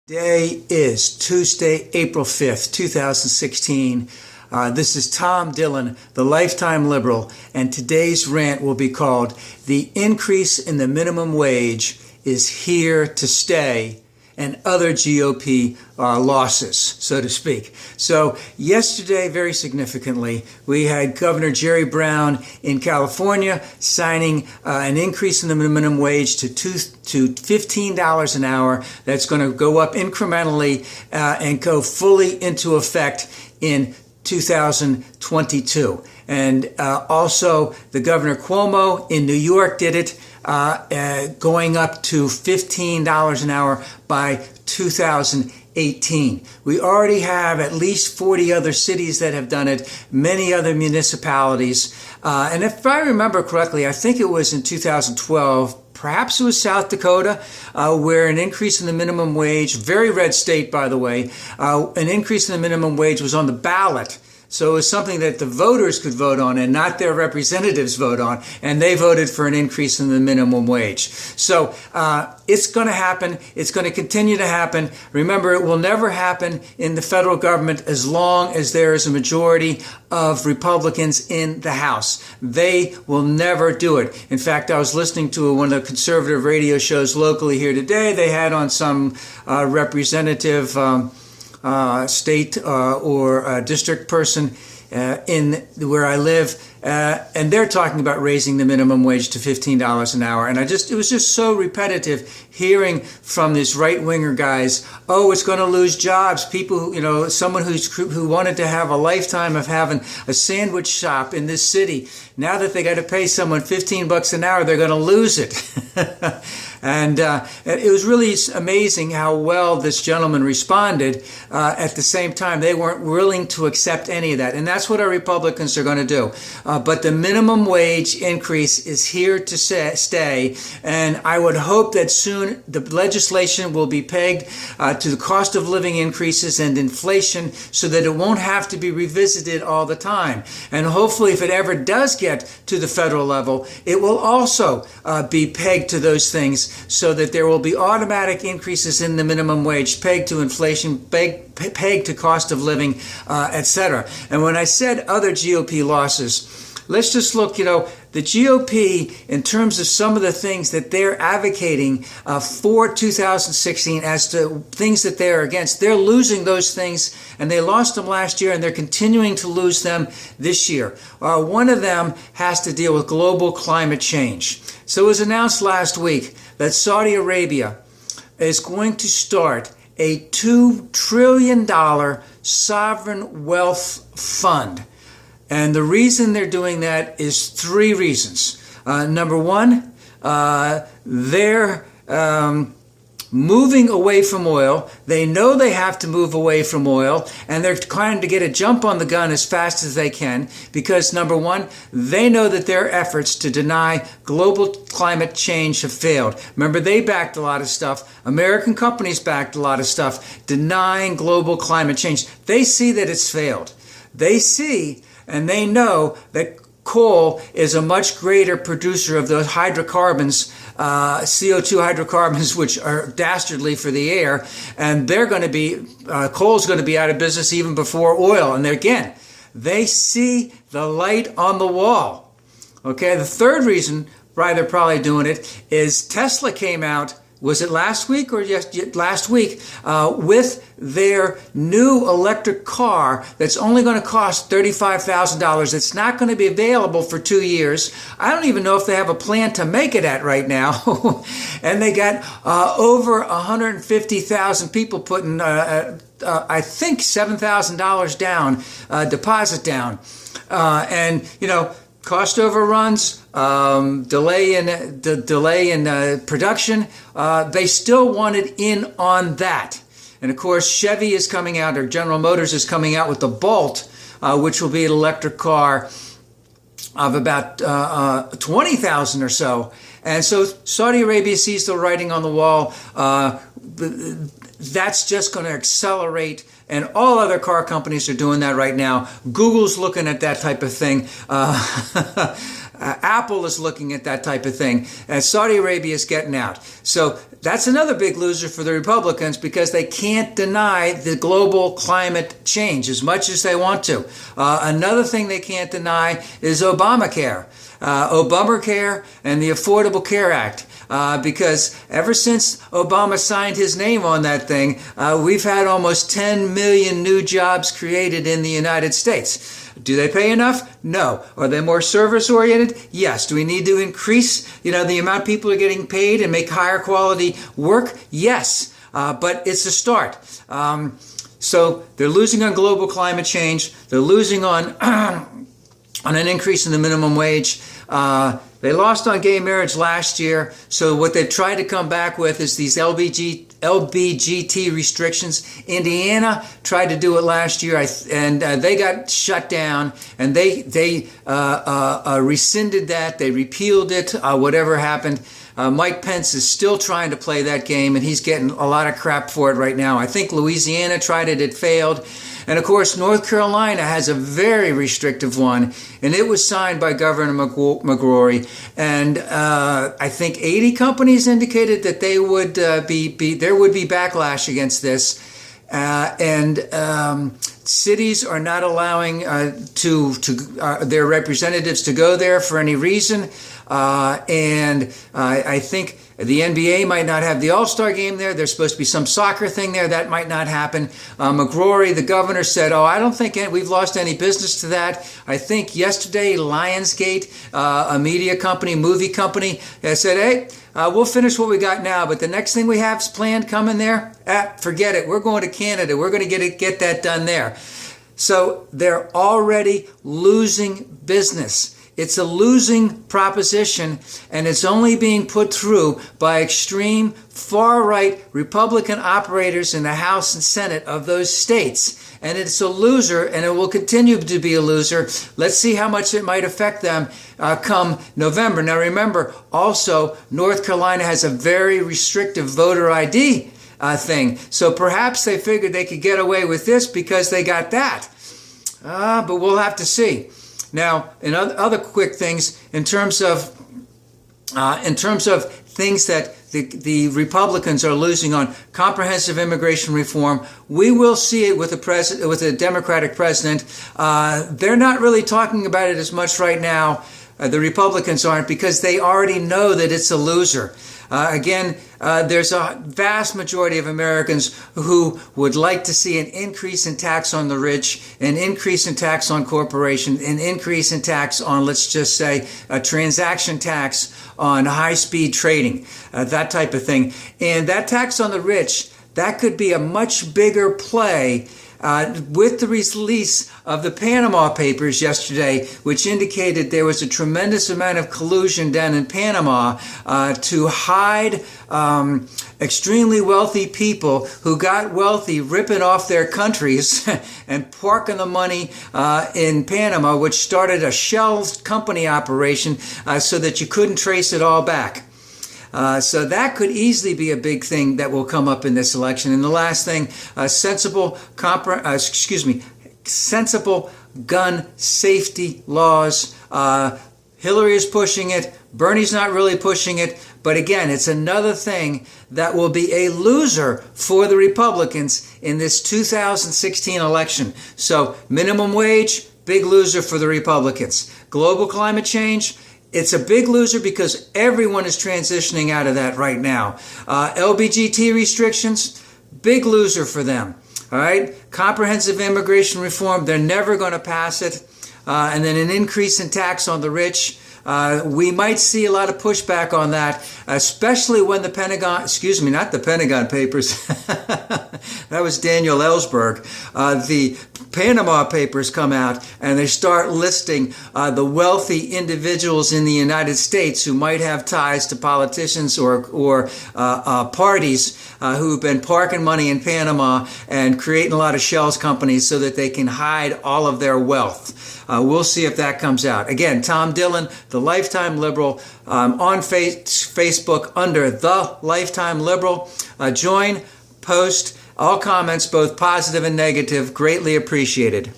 Today is Tuesday, April 5th, 2016. This is Tom Dillon, the Lifetime Liberal, and today's rant will be called "The Increase in the Minimum Wage is Here to Stay and Other GOP Losses," so to speak. So yesterday, very significantly, we had Governor Jerry Brown in California signing an increase in the minimum wage to $15 an hour. That's going to go up incrementally and go fully into effect in 2022. And also the Governor Cuomo in New York did it, going up to $15 an hour by 2018. We already have at least 40 other cities that have done it, many other municipalities. And if I remember correctly, I think it was in 2012, perhaps it was South Dakota, where an increase in the minimum wage, very red state, by the way, an increase in the minimum wage was on the ballot. So it was something that the voters could vote on and not their representatives vote on. And they voted for an increase in the minimum wage. So it's going to happen. It's going to continue to happen. Remember, it will never happen in the federal government as long as there is a majority of Republicans in the House. They will never do it. In fact, I was listening to one of the conservative radio shows locally here today. They had on some representative state or district person in where I live, and they're talking about raising the minimum wage to $15 an hour. And it was just so repetitive hearing from these right-winger guys, oh, it's going to lose jobs. People who, someone who wanted to have a lifetime of having a sandwich shop in this city, now that they got to pay someone $15 an hour, they're going to lose it. And it was really amazing how well this gentleman responded. At the same time, they weren't willing to accept any of that. And that's what our Republicans are going to do. But the minimum wage increase is here to stay. And I would hope that soon the legislation will be pegged to the cost of living increases and inflation so that it won't have to be revisited all the time. And hopefully, if it ever does get to the federal level, it will also be pegged to those things, so that there will be automatic increases in the minimum wage, pegged to inflation, pegged to cost of living, etc. And when I said other GOP losses, let's just look, the GOP, in terms of some of the things that they're advocating for 2016 as to things that they're against, they're losing those things, and they lost them last year, and they're continuing to lose them this year. One of them has to deal with global climate change. So it was announced last week that Saudi Arabia is going to start a $2 trillion sovereign wealth fund. And the reason they're doing that is three reasons. Number one, they're moving away from oil. They know they have to move away from oil, and they're trying to get a jump on the gun as fast as they can because, number one, they know that their efforts to deny global climate change have failed. Remember, they backed a lot of stuff. American companies backed a lot of stuff denying global climate change. They see that it's failed. They see and they know that coal is a much greater producer of those hydrocarbons, CO2 hydrocarbons, which are dastardly for the air, and they're going to be, coal's going to be out of business even before oil. And again, they see the light on the wall. Okay, the third reason why they're probably doing it is Tesla came out, was it last week or last week, with their new electric car that's only going to cost $35,000. It's not going to be available for 2 years. I don't even know if they have a plan to make it at right now. And they got over 150,000 people putting, I think, $7,000 down, deposit down. And, cost overruns, delay in production. They still wanted in on that. And of course, Chevy is coming out, or General Motors is coming out with the Bolt, which will be an electric car of about 20,000 or so. And so Saudi Arabia sees the writing on the wall. That's just going to accelerate, and all other car companies are doing that right now. Google's looking at that type of thing. Apple is looking at that type of thing. And Saudi Arabia is getting out. So that's another big loser for the Republicans because they can't deny the global climate change as much as they want to. Another thing they can't deny is Obamacare. Obamacare and the Affordable Care Act. Because ever since Obama signed his name on that thing, we've had almost 10 million new jobs created in the United States. Do they pay enough? No. Are they more service-oriented? Yes. Do we need to increase, the amount people are getting paid and make higher quality work? Yes. But it's a start. So they're losing on global climate change. They're losing on on an increase in the minimum wage. They lost on gay marriage last year, so what they've tried to come back with is these LBGT restrictions. Indiana tried to do it last year, and they got shut down, and they rescinded that. They repealed it, whatever happened. Mike Pence is still trying to play that game, and he's getting a lot of crap for it right now. I think Louisiana tried it, it failed. And of course, North Carolina has a very restrictive one, and it was signed by Governor McGrory. And I think 80 companies indicated that they would there would be backlash against this. Cities are not allowing their representatives to go there for any reason. I think the NBA might not have the All-Star game there. There's supposed to be some soccer thing there. That might not happen. McGrory, the governor, said, I don't think we've lost any business to that. I think yesterday, Lionsgate, a media company, movie company, said, hey, we'll finish what we got now, but the next thing we have planned coming there, forget it. We're going to Canada. We're going to get that done there. So they're already losing business. It's a losing proposition, and it's only being put through by extreme far-right Republican operators in the House and Senate of those states. And it's a loser, and it will continue to be a loser. Let's see how much it might affect them come November. Now remember, also, North Carolina has a very restrictive voter ID thing. So perhaps they figured they could get away with this because they got that. But we'll have to see. Now, in other quick things, in terms of things that the Republicans are losing on comprehensive immigration reform, we will see it with a Democratic president. They're not really talking about it as much right now. The Republicans aren't, because they already know that it's a loser. There's a vast majority of Americans who would like to see an increase in tax on the rich, an increase in tax on corporations, an increase in tax on, let's just say, a transaction tax on high-speed trading, that type of thing. And that tax on the rich, that could be a much bigger play with the release of the Panama Papers yesterday, which indicated there was a tremendous amount of collusion down in Panama to hide extremely wealthy people who got wealthy ripping off their countries and parking the money in Panama, which started a shell company operation so that you couldn't trace it all back. So that could easily be a big thing that will come up in this election. And the last thing, sensible gun safety laws. Hillary is pushing it. Bernie's not really pushing it. But again, it's another thing that will be a loser for the Republicans in this 2016 election. So minimum wage, big loser for the Republicans. Global climate change, it's a big loser because everyone is transitioning out of that right now. LBGT restrictions, big loser for them. All right? Comprehensive immigration reform, they're never going to pass it. And then an increase in tax on the rich. We might see a lot of pushback on that, especially when the Pentagon, not the Pentagon Papers, that was Daniel Ellsberg, the Panama Papers come out and they start listing the wealthy individuals in the United States who might have ties to politicians or parties who've been parking money in Panama and creating a lot of shells companies so that they can hide all of their wealth. We'll see if that comes out. Again, Tom Dillon, the Lifetime Liberal, on Facebook under The Lifetime Liberal. Join, post, all comments, both positive and negative, greatly appreciated.